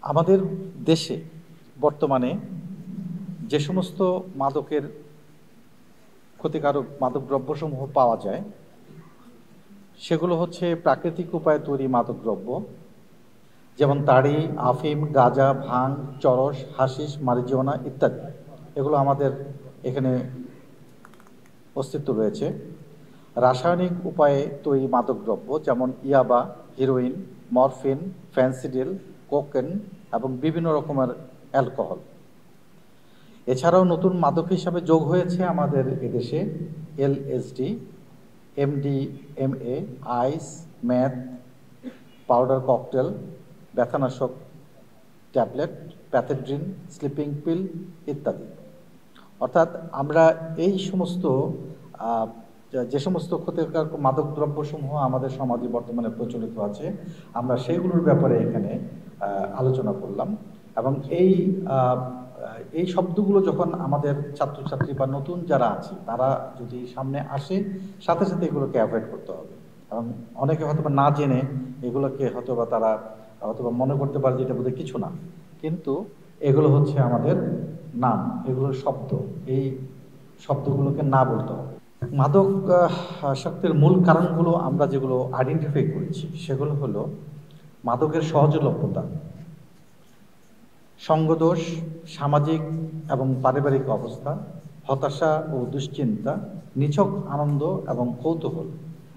আমাদের দেশে বর্তমানে যে সমস্ত মাদকের ক্ষতিকারক মাদকদ্রব্যসমূহ পাওয়া যায় সেগুলো হচ্ছে প্রাকৃতিক উপায়ে তৈরি মাদকদ্রব্য, যেমন তাড়ি, আফিম, গাঁজা, ভাং, চরস, হাশিশ, মারিজুয়ানা ইত্যাদি। এগুলো আমাদের এখানে অস্তিত্ব রয়েছে। রাসায়নিক উপায়ে তৈরি মাদকদ্রব্য যেমন ইয়াবা, হিরোইন, মরফিন, ফেন্সিডিল, কোকেন এবং বিভিন্ন রকমের অ্যালকোহল। এছাড়াও নতুন মাদক হিসাবে যোগ হয়েছে আমাদের এদেশে LSD, MDMA, ice, meth, powder cocktail, ব্যথানাশক ট্যাবলেট, প্যাথেড্রিন, স্লিপিং পিল ইত্যাদি। অর্থাৎ আমরা এই সমস্ত যে সমস্ত ক্ষতিকর মাদকদ্রব্যসমূহ আমাদের সমাজে বর্তমানে প্রচলিত আছে, আমরা সেগুলোর ব্যাপারে এখানে আলোচনা করলাম। এবং এই শব্দগুলো যখন আমাদের ছাত্রছাত্রী বা নতুন যারা আছে তারা যদি সামনে আসে, সাথে সাথে এগুলোকে অ্যাভয়েড করতে হবে। এবং অনেকে হয়তোবা না জেনে এগুলোকে হয়তোবা তারা হয়তোবা মনে করতে পারে যে এটা বোধহয় কিছু না, কিন্তু এগুলো হচ্ছে আমাদের নাম, এগুলোর শব্দ। এই শব্দগুলোকে না বলতে হবে। মাদকাসক্তির মূল কারণগুলো আমরা যেগুলো আইডেন্টিফাই করেছি সেগুলো হলো মাদকের সহজলভ্যতা, সঙ্গদোষ, সামাজিক এবং পারিবারিক অবস্থা, হতাশা ও দুশ্চিন্তা, নিছক আনন্দ এবং কৌতূহল।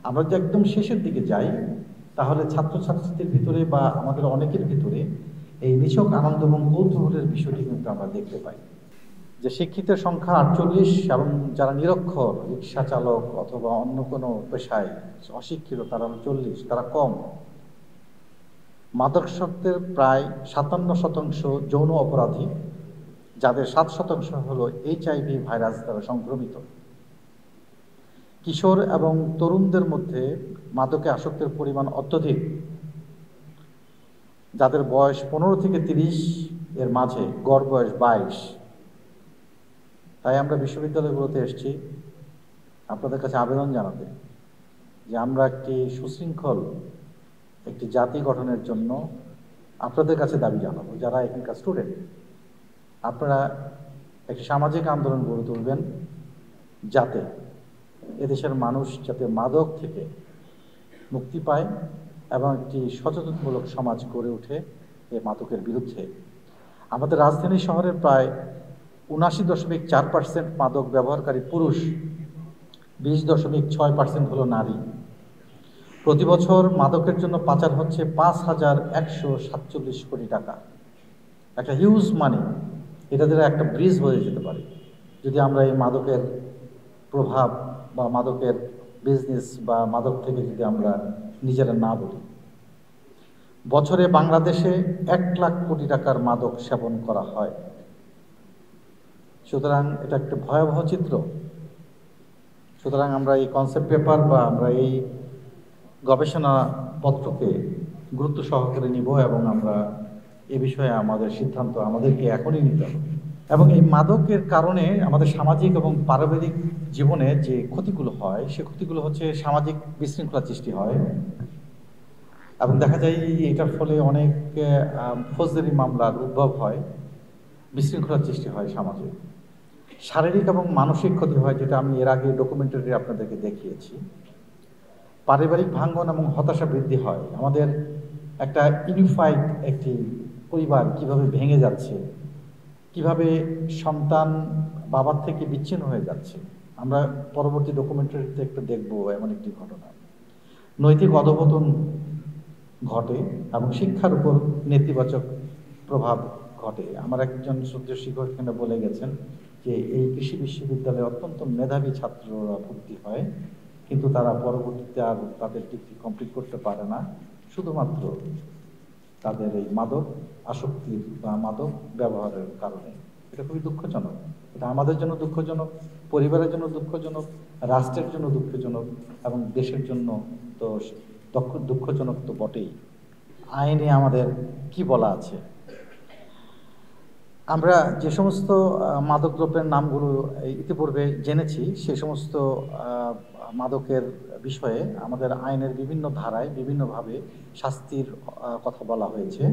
আমরা যদি একদম শেষের দিকে যাই তাহলে ছাত্রছাত্রীদের ভিতরে বা আমাদের অনেকের ভিতরে এই নিছক আনন্দ এবং কৌতূহলের বিষয়টি কিন্তু আমরা দেখতে পাই। যে শিক্ষিতের সংখ্যা 48 এবং যারা নিরক্ষর, রিক্সা চালক অথবা অন্য কোনো পেশায় অশিক্ষিত তারা 40, তারা কম। মাদকাসক্তের প্রায় 57% যৌন অপরাধী, যাদের 7% হলো এইচআইভি ভাইরাস দ্বারা সংক্রমিত। কিশোর এবং তরুণদের মধ্যে মাদকে আসক্তের পরিমাণ অত্যধিক, যাদের বয়স 15 থেকে 30 এর মাঝে, গড় বয়স 22। তাই আমরা বিশ্ববিদ্যালয়গুলোতে এসেছি আপনাদের কাছে আবেদন জানাতে যে আমরা একটি সুশৃঙ্খল একটি জাতি গঠনের জন্য আপনাদের কাছে দাবি জানাবো, যারা এখানকার স্টুডেন্ট। আপনারা একটি সামাজিক আন্দোলন গড়ে তুলবেন যাতে এদেশের মানুষ যাতে মাদক থেকে মুক্তি পায় এবং একটি সচেতনমূলক সমাজ গড়ে ওঠে এই মাদকের বিরুদ্ধে। আমাদের রাজধানী শহরের প্রায় 79.4% মাদক ব্যবহারকারী পুরুষ, 20.6% হলো নারী। প্রতি বছর মাদকের জন্য পাচার হচ্ছে 5,147 কোটি টাকা। একটা হিউজ মানি। এটা দ্বারা একটা ব্রিজ হয়ে যেতে পারে যদি আমরা এই মাদকের প্রভাব বা মাদকের বিজনেস বা মাদক থেকে যদি আমরা নিজেরা না বলি। বছরে বাংলাদেশে 1 লাখ কোটি টাকার মাদক সেবন করা হয়। সুতরাং এটা একটা ভয়াবহ চিত্র। সুতরাং আমরা এই কনসেপ্ট পেপার বা আমরা এই গবেষণাপত্রকে গুরুত্ব সহকারে নিব এবং আমরা এ বিষয়ে আমাদের সিদ্ধান্ত আমাদেরকে এখনই নিতে হবে। এবং এই মাদকের কারণে আমাদের সামাজিক এবং পারিবারিক জীবনে যে ক্ষতিগুলো হয় সে ক্ষতিগুলো হচ্ছে সামাজিক বিশৃঙ্খলা সৃষ্টি হয় এবং দেখা যায় এটার ফলে অনেক ফৌজদারি মামলার উদ্ভব হয়, বিশৃঙ্খলার সৃষ্টি হয় সমাজে। শারীরিক এবং মানসিক ক্ষতি হয়, যেটা আমি এর আগে ডকুমেন্টারি আপনাদেরকে দেখিয়েছি। পারিবারিক ভাঙ্গন এবং হতাশা বৃদ্ধি হয়। আমাদের একটা ইউনিফাইড একটি পরিবার কিভাবে ভেঙে যাচ্ছে, কিভাবে সন্তান বাবার থেকে বিচ্ছিন্ন হয়ে যাচ্ছে, আমরা পরবর্তী ডকুমেন্টারিতে একটু দেখবো এমন একটি ঘটনা। নৈতিক অধঃপতন ঘটে এবং শিক্ষার উপর নেতিবাচক প্রভাব ঘটে। আমার একজন শ্রদ্ধেয় শিক্ষক এখানে বলে গেছেন যে এই কৃষি বিশ্ববিদ্যালয়ে অত্যন্ত মেধাবী ছাত্ররা ভর্তি হয়, কিন্তু তারা পরবর্তীতে আর তাদের ডিগ্রি কমপ্লিট করতে পারে না, শুধুমাত্র তাদের এই মাদক আসক্তির বা মাদক ব্যবহারের কারণে। এটা খুবই দুঃখজনক। এটা আমাদের জন্য দুঃখজনক, পরিবারের জন্য দুঃখজনক, রাষ্ট্রের জন্য দুঃখজনক এবং দেশের জন্য তো দুঃখজনক তো বটেই। আইনে আমাদের কি বলা আছে? আমরা যে সমস্ত মাদকদ্রব্যের নামগুলো ইতিপূর্বে জেনেছি সে সমস্ত মাদকের বিষয়ে আমাদের আইনের বিভিন্ন ধারায় বিভিন্নভাবে শাস্তির কথা বলা হয়েছে।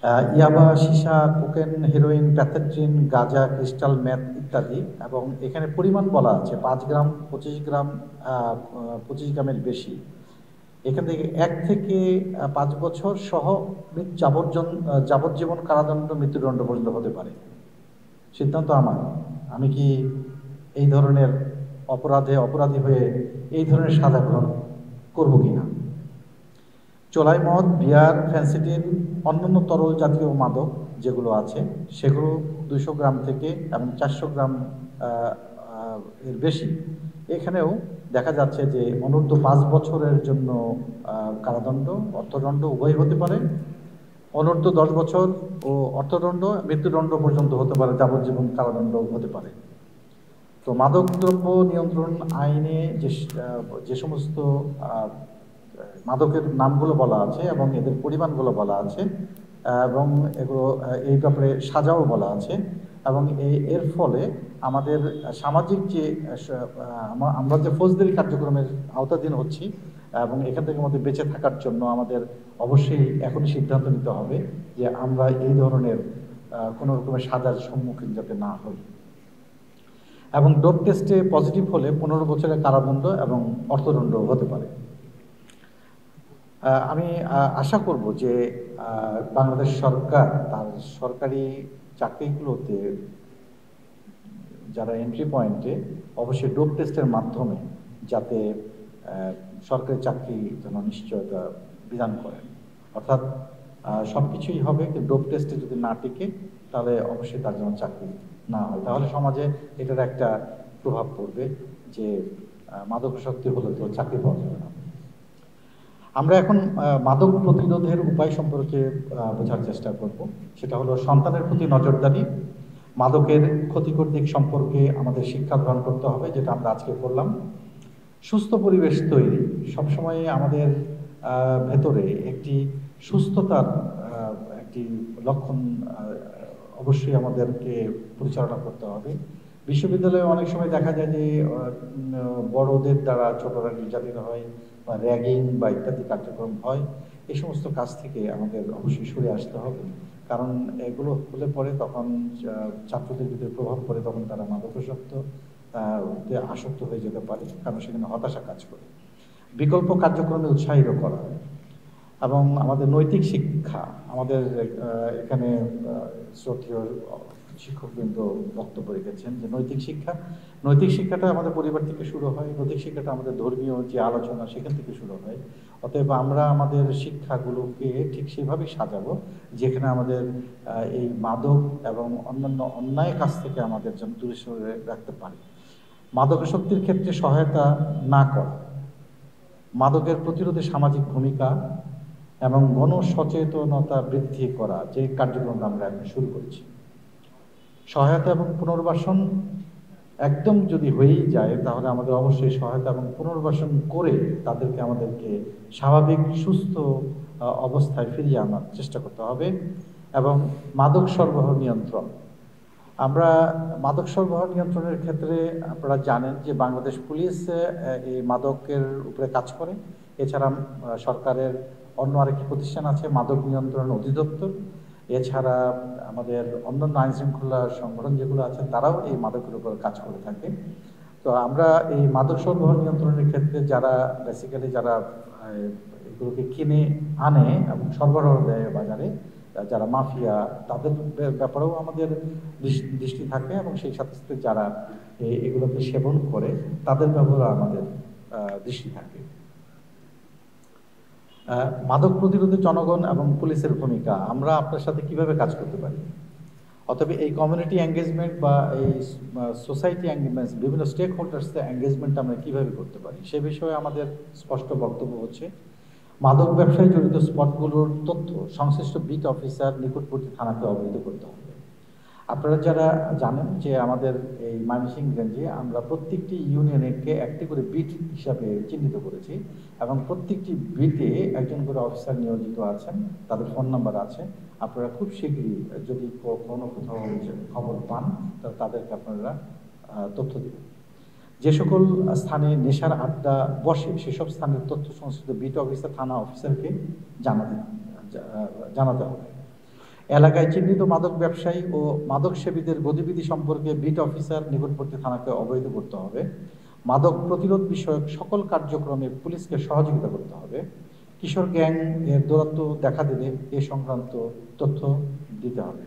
ইয়াবা, সীসা, কোকেন, হেরোইন, প্যাথেড্রিন, গাঁজা, ক্রিস্টাল মেথ ইত্যাদি। এবং এখানে পরিমাণ বলা আছে 5 গ্রাম, 25 গ্রাম, 25 গ্রামের বেশি। এখান থেকে 1 থেকে 5 বছর সহ যাবজ্জীবন কারাদণ্ড, মৃত্যুদণ্ড পর্যন্ত হতে পারে। সিদ্ধান্ত আমার, আমি কি এই ধরনের অপরাধী হয়ে এই ধরনের সাজা গ্রহণ করব কিনা। চোলাই মদ, বিয়ার, ফ্যান্সিডিল, অন্যান্য তরল জাতীয় মাদক যেগুলো আছে সেগুলো 200 গ্রাম থেকে এবং 400 গ্রাম এর বেশি। এখানেও দেখা যাচ্ছে যে অনূর্ধ্ব 5 বছরের জন্য কারাদণ্ড, অর্থদণ্ড উভয় হতে পারে। অনূর্ধ্ব 10 বছর ও অর্থদণ্ড, মৃত্যুদণ্ড পর্যন্ত হতে পারে, যাবজ্জীবন কারাদণ্ড হতে পারে। তো মাদকদ্রব্য নিয়ন্ত্রণ আইনে যে সমস্ত মাদকের নামগুলো বলা আছে এবং এদের পরিমাণগুলো বলা আছে এবং এগুলো এই ব্যাপারে সাজাও বলা আছে। এবং এর ফলে আমাদের সামাজিক যে আমরা যে ফৌজদারি কার্যক্রমের আওতাধীন হচ্ছি এবং এখান থেকে আমাদের বেঁচে থাকার জন্য আমাদের অবশ্যই এখনই সিদ্ধান্ত নিতে হবে যে আমরা এই ধরনের কোনো রকমের সাজার সম্মুখীন যাতে না হই। এবং ডোপ টেস্টে পজিটিভ হলে 15 বছরের কারাদণ্ড এবং অর্থদণ্ড হতে পারে। আমি আশা করব যে বাংলাদেশ সরকার তার সরকারি চাকরিগুলোতে যারা এন্ট্রি পয়েন্টে অবশ্যই ডোপ টেস্টের মাধ্যমে যাতে সরকারি চাকরি যেন নিশ্চয়তা বিধান করেন। অর্থাৎ সব কিছুই হবে, কিন্তু ডোপ টেস্টে যদি না টিকে তাহলে অবশ্যই তার জন্য চাকরি না হয়। তাহলে সমাজে এটার একটা প্রভাব পড়বে যে মাদকাসক্তি হলে তো চাকরি পাওয়া যাবে না। আমরা এখন মাদক প্রতিরোধের উপায় সম্পর্কে বোঝার চেষ্টা করব। সেটা হলো সন্তানের প্রতি নজরদারি, মাদকের ক্ষতিকর দিক সম্পর্কে আমাদের শিক্ষা গ্রহণ করতে হবে, যেটা আমরা আজকে করলাম। সুস্থ পরিবেশ তৈরি, সবসময় আমাদের ভেতরে একটি সুস্থতার একটি লক্ষণ অবশ্যই আমাদেরকে পরিচালনা করতে হবে। বিশ্ববিদ্যালয়ে অনেক সময় দেখা যায় যে বড়দের দ্বারা ছোটরা নির্যাতিত হয় বা র্যাগিং বা ইত্যাদি কার্যক্রম হয়। এই সমস্ত কাজ থেকে আমাদের অবশ্যই সরে আসতে হবে, কারণ এগুলো হলে পরে তখন ছাত্রদের যদি প্রভাব পড়ে তখন তারা মাদকাসক্ত আসক্ত হয়ে যেতে পারে, কারণ সেখানে হতাশা কাজ করে। বিকল্প কার্যক্রমে উৎসাহিত করা এবং আমাদের নৈতিক শিক্ষা, আমাদের এখানে শ্রদ্ধেয় শিক্ষকবৃন্দ বক্তব্য রেখেছেন যে নৈতিক শিক্ষাটা আমাদের পরিবার থেকে শুরু হয়। নৈতিক শিক্ষাটা আমাদের ধর্মীয় যে আলোচনা সেখান থেকে শুরু হয়। অতএব আমরা আমাদের শিক্ষাগুলোকে ঠিক সেভাবেই সাজাবো যেখানে আমাদের এই মাদক এবং অন্যান্য অন্যায় কাজ থেকে আমাদের যেন দূরে সরে রাখতে পারি। মাদকাসক্তির ক্ষেত্রে সহায়তা না করা, মাদকের প্রতিরোধে সামাজিক ভূমিকা এবং গণসচেতনতা বৃদ্ধি করা, যে কার্যক্রম আমরা এখন শুরু করছি। সহায়তা এবং পুনর্বাসন একদম যদি হয়েই যায় তাহলে আমাদের অবশ্যই সহায়তা এবং পুনর্বাসন করে আমাদেরকে স্বাভাবিক সুস্থ অবস্থায় ফিরিয়ে আনার চেষ্টা করতে হবে। এবং মাদক সরবরাহ নিয়ন্ত্রণ, আমরা মাদক সরবরাহ নিয়ন্ত্রণের ক্ষেত্রে আপনারা জানেন যে বাংলাদেশ পুলিশ এই মাদকের উপরে কাজ করে। এছাড়া সরকারের অন্য আরেকটি প্রতিষ্ঠান আছে মাদক নিয়ন্ত্রণ অধিদপ্তর। এছাড়া আমাদের অন্যান্য আইন শৃঙ্খলা সংগঠন যেগুলো আছে তারাও এই মাদকের উপর কাজ করে থাকে। তো আমরা এই মাদক সরবরাহ নিয়ন্ত্রণের ক্ষেত্রে যারা এগুলোকে কিনে আনে এবং সরবরাহ দেয় বাজারে, যারা মাফিয়া, তাদের ব্যাপারেও আমাদের দৃষ্টি থাকে এবং সেই সাথে সাথে যারা এগুলোকে সেবন করে তাদের ব্যাপারেও আমাদের দৃষ্টি থাকে। মাদক প্রতিরোধে জনগণ এবং পুলিশের ভূমিকা, আমরা আপনার সাথে কিভাবে কাজ করতে পারি। অতএব এই কমিউনিটি এঙ্গেজমেন্ট বা এই সোসাইটি এঙ্গেজমেন্ট, বিভিন্ন স্টেক হোল্ডার্সদের এঙ্গেজমেন্ট আমরা কীভাবে করতে পারি সে বিষয়ে আমাদের স্পষ্ট বক্তব্য হচ্ছে মাদক ব্যবসায় জড়িত স্পটগুলোর তথ্য সংশ্লিষ্ট বিট অফিসার নিকটবর্তী থানাকে অবহিত করতে হবে। আপনারা যারা জানেন যে আমাদের এই ময়মনসিংহ রেঞ্জে আমরা প্রত্যেকটি ইউনিয়নকে একটি করে বিট হিসাবে চিহ্নিত করেছি এবং প্রত্যেকটি বিটে একজন করে অফিসার নিয়োজিত আছেন, তাদের ফোন নাম্বার আছে। আপনারা খুব শীঘ্রই যদি কোনো কোথাও খবর পান তাহলে তাদেরকে আপনারা তথ্য দেবেন। যে সকল স্থানে নেশার আড্ডা বসে সেসব স্থানের তথ্য সংশ্লিষ্ট বিট অফিসার, থানা অফিসারকে জানাতে হবে। এলাকায় চিহ্নিত মাদক ব্যবসায়ী ও মাদক সেবীদের গতিবিধি সম্পর্কে বিট অফিসার নিকটবর্তী থানাকে অবহিত করতে হবে। মাদক প্রতিরোধ বিষয়ক সকল কার্যক্রমে পুলিশকে সহযোগিতা করতে হবে। কিশোর গ্যাং এর দৌরাত্ম্য দেখা দিলে এ সংক্রান্ত তথ্য দিতে হবে।